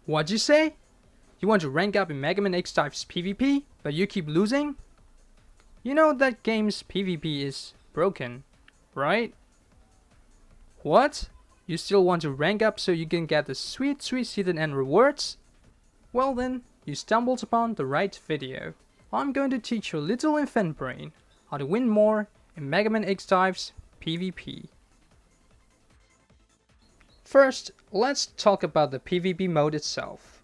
What'd you say? You want to rank up in Mega Man XDiVE's PvP, but you keep losing? You know that game's PvP is broken, right? What? You still want to rank up so you can get the sweet season end rewards? Well then, you stumbled upon the right video. I'm going to teach your little infant brain how to win more in Mega Man XDiVE's PvP. First, let's talk about the PvP mode itself.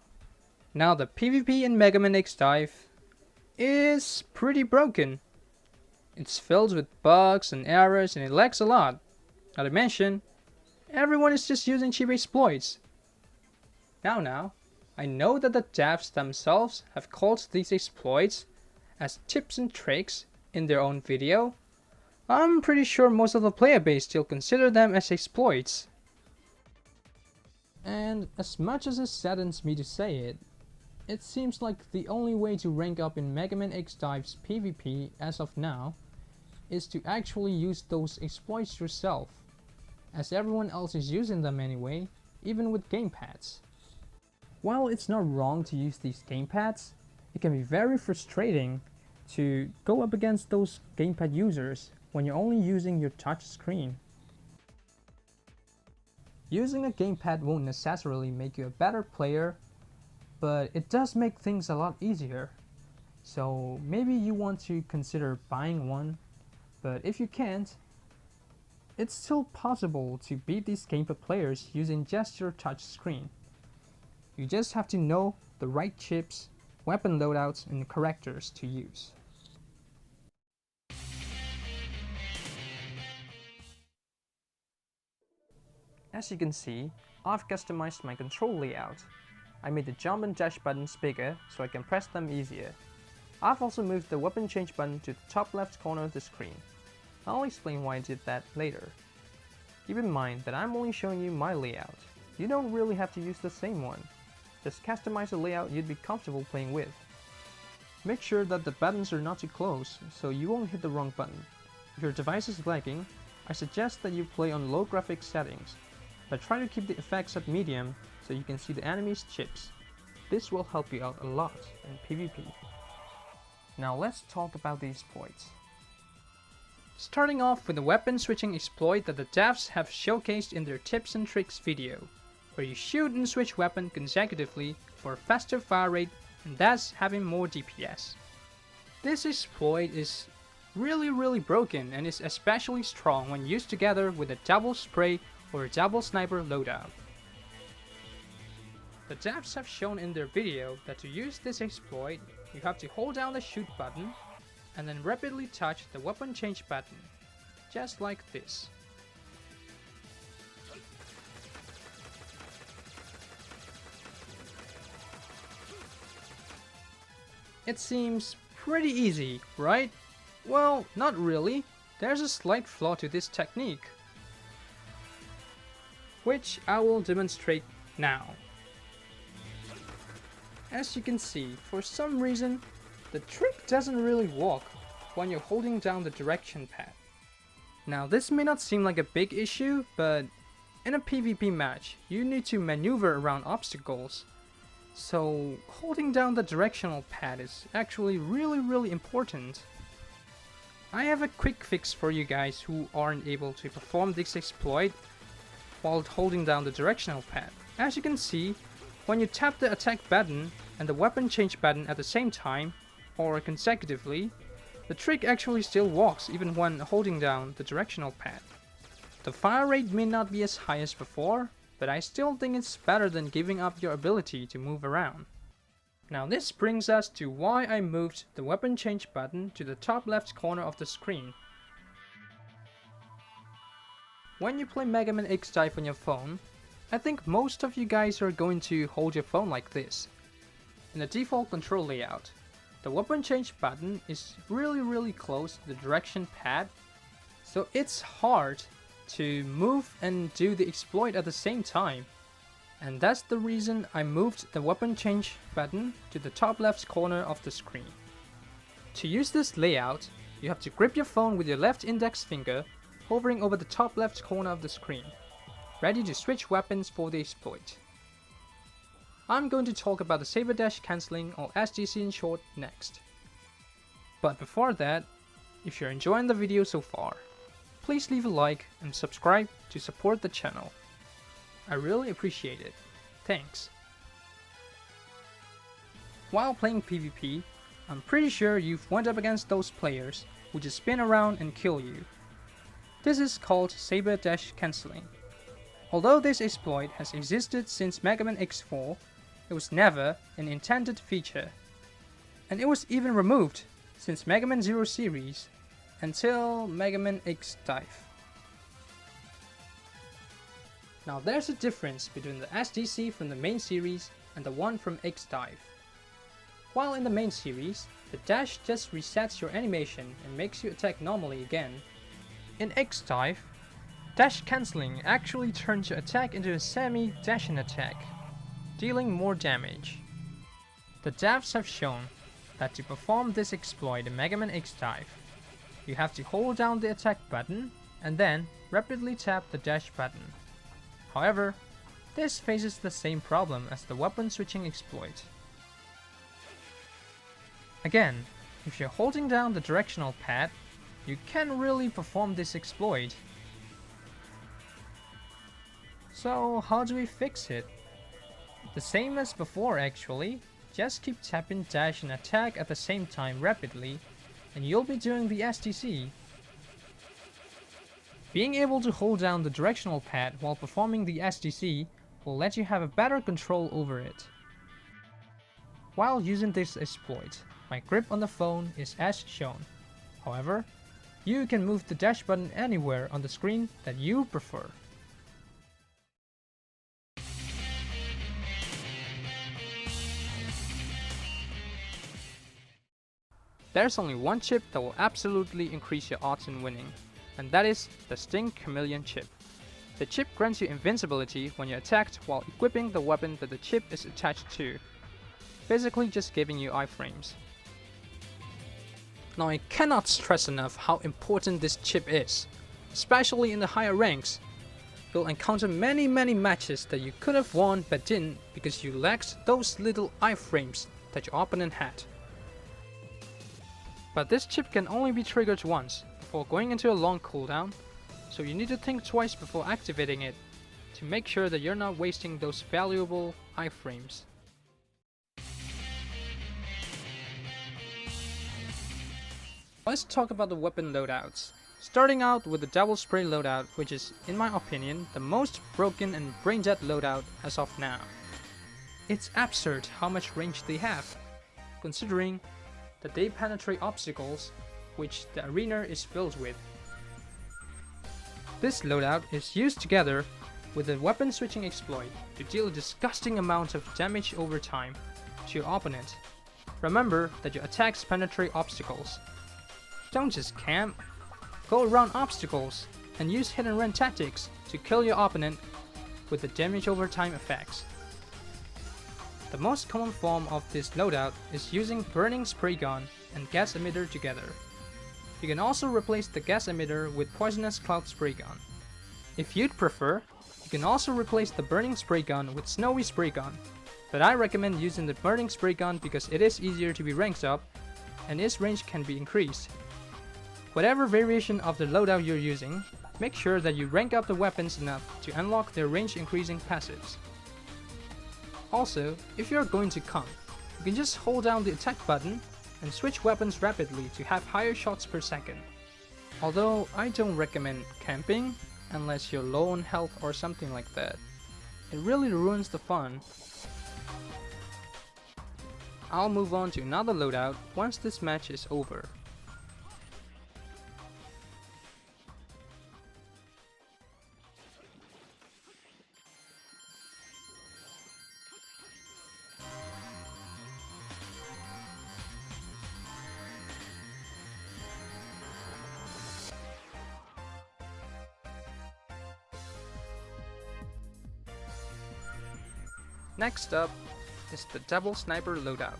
Now the PvP in Mega Man XDiVE is pretty broken. It's filled with bugs and errors and it lags a lot. Not to mention, everyone is just using cheap exploits. Now, I know that the devs themselves have called these exploits as tips and tricks in their own video. I'm pretty sure most of the player base still consider them as exploits. And as much as it saddens me to say it, it seems like the only way to rank up in Mega Man XDiVE's PvP as of now is to actually use those exploits yourself, as everyone else is using them anyway, even with gamepads. While it's not wrong to use these gamepads, it can be very frustrating to go up against those gamepad users when you're only using your touch screen. Using a gamepad won't necessarily make you a better player, but it does make things a lot easier. So maybe you want to consider buying one, but if you can't, it's still possible to beat these gamepad players using just your touch screen. You just have to know the right chips, weapon loadouts, and correctors to use. As you can see, I've customized my control layout. I made the jump and dash buttons bigger so I can press them easier. I've also moved the weapon change button to the top left corner of the screen. I'll explain why I did that later. Keep in mind that I'm only showing you my layout. You don't really have to use the same one. Just customize a layout you'd be comfortable playing with. Make sure that the buttons are not too close so you won't hit the wrong button. If your device is lagging, I suggest that you play on low graphics settings, but try to keep the effects at medium so you can see the enemy's chips. This will help you out a lot in PvP. Now let's talk about the exploits. Starting off with the weapon switching exploit that the devs have showcased in their tips and tricks video, where you shoot and switch weapon consecutively for a faster fire rate and thus having more DPS. This exploit is really broken and is especially strong when used together with a double spray or a double sniper loadout. The devs have shown in their video that to use this exploit, you have to hold down the shoot button and then rapidly touch the weapon change button, just like this. It seems pretty easy, right? Well, not really. There's a slight flaw to this technique, which I will demonstrate now. As you can see, for some reason, the trick doesn't really work when you're holding down the direction pad. Now this may not seem like a big issue, but in a PvP match, you need to maneuver around obstacles. So holding down the directional pad is actually really important. I have a quick fix for you guys who aren't able to perform this exploit while holding down the directional pad. As you can see, when you tap the attack button and the weapon change button at the same time, or consecutively, the trick actually still works even when holding down the directional pad. The fire rate may not be as high as before, but I still think it's better than giving up your ability to move around. Now this brings us to why I moved the weapon change button to the top left corner of the screen. When you play Mega Man XDiVE on your phone, I think most of you guys are going to hold your phone like this. In the default control layout, the weapon change button is really close to the direction pad, so it's hard to move and do the exploit at the same time. And that's the reason I moved the weapon change button to the top left corner of the screen. To use this layout, you have to grip your phone with your left index finger, hovering over the top left corner of the screen, ready to switch weapons for the exploit. I'm going to talk about the Saber Dash Cancelling, or SDC in short, next. But before that, if you're enjoying the video so far, please leave a like and subscribe to support the channel. I really appreciate it. Thanks. While playing PvP, I'm pretty sure you've went up against those players who just spin around and kill you. This is called Saber Dash Cancelling. Although this exploit has existed since Mega Man X4, it was never an intended feature. And it was even removed since Mega Man Zero series until Mega Man XDiVE. Now there's a difference between the SDC from the main series and the one from XDiVE. While in the main series, the dash just resets your animation and makes you attack normally again, in XDiVE, dash cancelling actually turns your attack into a semi-dashing attack, dealing more damage. The devs have shown that to perform this exploit in Mega Man XDiVE, you have to hold down the attack button and then rapidly tap the dash button. However, this faces the same problem as the weapon switching exploit. Again, if you're holding down the directional pad, you can't really perform this exploit. So how do we fix it? The same as before actually, just keep tapping dash and attack at the same time rapidly, and you'll be doing the SDC. Being able to hold down the directional pad while performing the SDC will let you have a better control over it. While using this exploit, my grip on the phone is as shown. However, you can move the dash button anywhere on the screen that you prefer. There's only one chip that will absolutely increase your odds in winning, and that is the Sting Chameleon chip. The chip grants you invincibility when you're attacked while equipping the weapon that the chip is attached to, basically just giving you iframes. Now I cannot stress enough how important this chip is, especially in the higher ranks. You'll encounter many matches that you could have won but didn't because you lacked those little iframes that your opponent had. But this chip can only be triggered once before going into a long cooldown, so you need to think twice before activating it to make sure that you're not wasting those valuable iframes. Let's talk about the weapon loadouts. Starting out with the Devil Spray loadout, which is, in my opinion, the most broken and brain-dead loadout as of now. It's absurd how much range they have, considering that they penetrate obstacles which the arena is filled with. This loadout is used together with the weapon switching exploit to deal a disgusting amount of damage over time to your opponent. Remember that your attacks penetrate obstacles. Don't just camp, go around obstacles and use hit and run tactics to kill your opponent with the damage over time effects. The most common form of this loadout is using burning spray gun and gas emitter together. You can also replace the gas emitter with poisonous cloud spray gun. If you'd prefer, you can also replace the burning spray gun with snowy spray gun, but I recommend using the burning spray gun because it is easier to be ranked up and its range can be increased. Whatever variation of the loadout you're using, make sure that you rank up the weapons enough to unlock their range increasing passives. Also, if you're going to camp, you can just hold down the attack button and switch weapons rapidly to have higher shots per second. Although I don't recommend camping unless you're low on health or something like that. It really ruins the fun. I'll move on to another loadout once this match is over. Next up is the Double Sniper loadout,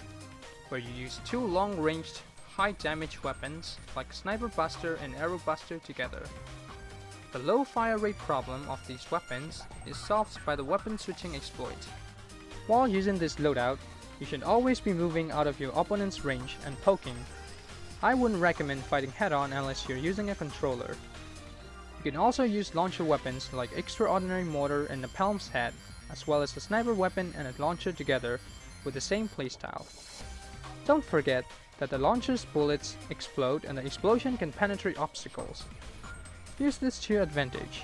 where you use two long-ranged, high-damage weapons like Sniper Buster and Arrow Buster together. The low fire rate problem of these weapons is solved by the weapon switching exploit. While using this loadout, you should always be moving out of your opponent's range and poking. I wouldn't recommend fighting head-on unless you're using a controller. You can also use launcher weapons like Extraordinary Mortar and Napalm's Head, as well as a sniper weapon and a launcher together with the same playstyle. Don't forget that the launcher's bullets explode and the explosion can penetrate obstacles. Use this to your advantage.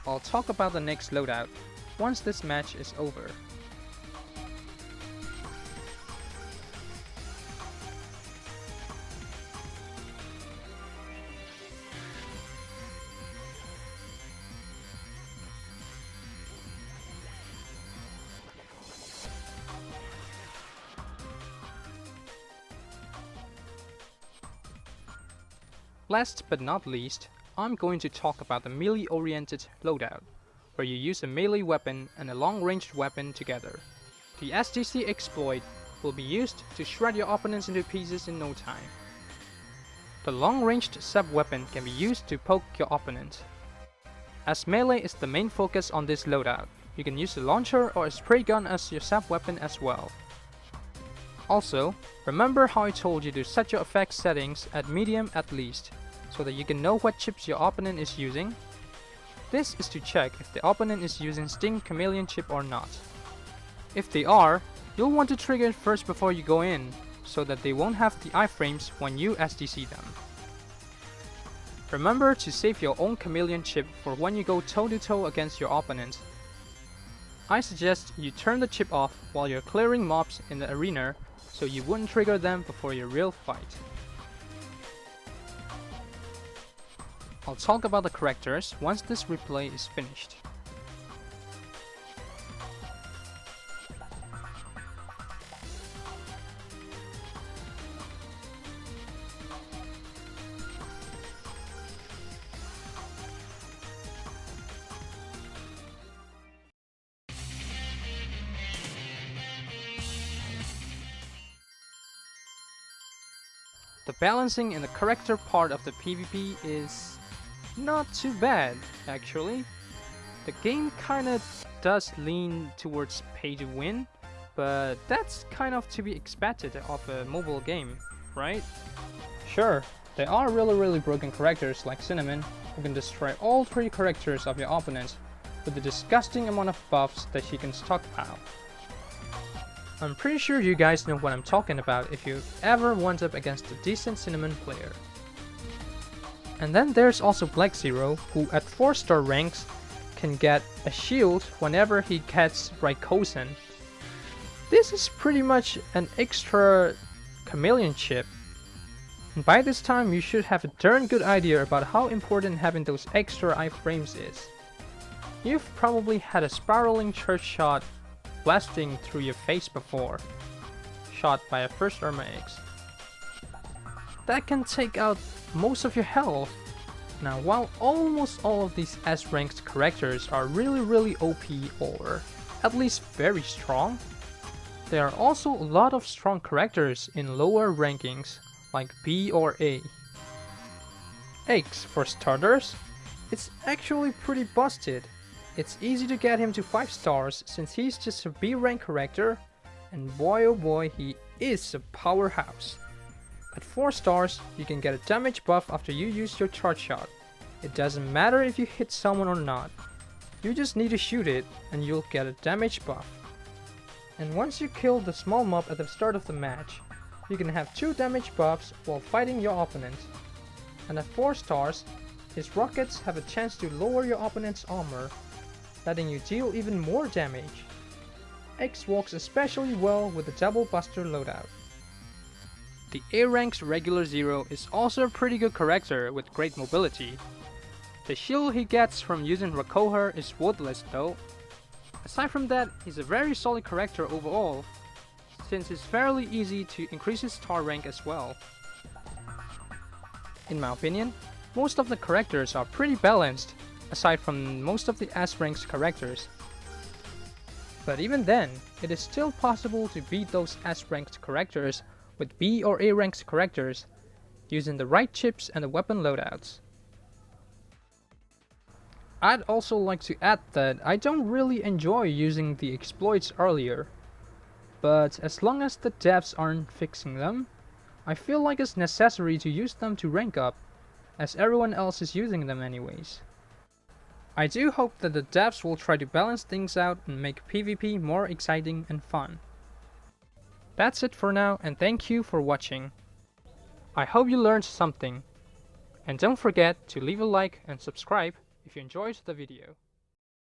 I'll talk about the next loadout once this match is over. Last but not least, I'm going to talk about the melee-oriented loadout, where you use a melee weapon and a long-ranged weapon together. The SDC exploit will be used to shred your opponents into pieces in no time. The long-ranged sub-weapon can be used to poke your opponent. As melee is the main focus on this loadout, you can use a launcher or a spray gun as your sub-weapon as well. Also, remember how I told you to set your effect settings at medium at least, so that you can know what chips your opponent is using. This is to check if the opponent is using Sting Chameleon chip or not. If they are, you'll want to trigger it first before you go in, so that they won't have the iframes when you SDC them. Remember to save your own Chameleon chip for when you go toe-to-toe against your opponent. I suggest you turn the chip off while you're clearing mobs in the arena, so you wouldn't trigger them before your real fight. I'll talk about the correctors once this replay is finished. The balancing in the corrector part of the PvP is not too bad, actually. The game kinda does lean towards pay to win, but that's kind of to be expected of a mobile game, right? Sure, there are really broken correctors like Cinnamon, who can destroy all 3 correctors of your opponent with a disgusting amount of buffs that she can stockpile. I'm pretty sure you guys know what I'm talking about if you've ever went up against a decent Cinnamon player. And then there's also Black Zero, who at 4-star ranks can get a shield whenever he gets Rayquaza. This is pretty much an extra Chameleon chip. And by this time you should have a darn good idea about how important having those extra iframes is. You've probably had a spiraling church shot blasting through your face before, shot by a 1st Armor X. That can take out most of your health. Now, while almost all of these S-ranked correctors are really OP or at least very strong, there are also a lot of strong correctors in lower rankings like B or A. X, for starters, it's actually pretty busted. It's easy to get him to 5 stars since he's just a B rank corrector, and boy oh boy, he is a powerhouse. At 4 stars, you can get a damage buff after you use your charge shot. It doesn't matter if you hit someone or not, you just need to shoot it and you'll get a damage buff. And once you kill the small mob at the start of the match, you can have 2 damage buffs while fighting your opponent. And at 4 stars, his rockets have a chance to lower your opponent's armor, letting you deal even more damage. X works especially well with the Double Buster loadout. The A-Rank's regular Zero is also a pretty good corrector with great mobility. The shield he gets from using Rayquaza is worthless though. Aside from that, he's a very solid corrector overall, since it's fairly easy to increase his star rank as well. In my opinion, most of the correctors are pretty balanced, aside from most of the S-ranked correctors. But even then, it is still possible to beat those S-ranked correctors with B or A-ranked correctors using the right chips and the weapon loadouts. I'd also like to add that I don't really enjoy using the exploits earlier, but as long as the devs aren't fixing them, I feel like it's necessary to use them to rank up, as everyone else is using them anyways. I do hope that the devs will try to balance things out and make PvP more exciting and fun. That's it for now, and thank you for watching. I hope you learned something, and don't forget to leave a like and subscribe if you enjoyed the video.